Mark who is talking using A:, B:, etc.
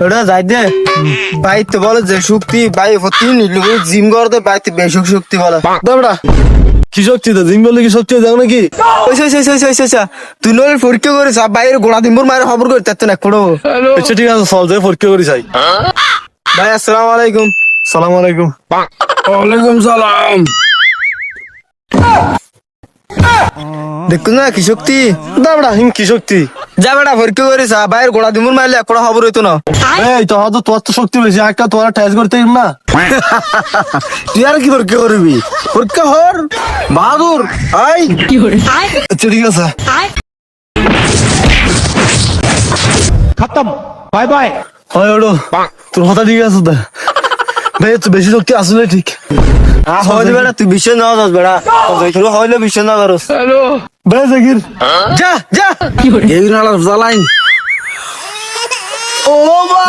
A: ওটা যাই দে বাইতে বলে যে শক্তি বাই ভর্তি নিল জিম করতে বাইতে বেশক শক্তি বলে
B: দাবড়া কি শক্তি তো জিম বললে কি শক্তি দেও নাকি?
A: তুই নলে পরীক্ষা করিস বাইরে গোড়া দিনপুর মায়ের খবর করি তার তো না করো।
B: আচ্ছা ঠিক আছে চল যাই পরীক্ষা করি চাই।
A: ভাই আসসালামু আলাইকুম।
B: সালাম আলাইকুম।
A: ওয়ালাইকুম সালাম। দেখুন না কি শক্তি
B: দাবড়া হিম কি শক্তি?
A: যা বেটা পরীক্ষা করিস বাইরের গোড়া দিনপুর মারলে একটা খবর হইতো না।
B: এই তোর তো শক্তি বেশি একটা তোরা টেস্ট করতে না।
A: তুই আর কি পরীক্ষা করবি? পরীক্ষা হর বাহাদুর আই
B: আচ্ছা ঠিক আছে
C: खत्म बाय बाय।
B: হয় ওড়ো তোর কথা ঠিক আছে তো ভাই তো বেশি শক্তি আসলে ঠিক
A: হইলে বেটা তুই বিশ্ব না যাস বেটা তুই হইলে বিশ্ব না করস।
B: ভাই জাকির
A: যা যা এই নালা জ্বালাইন ও বাবা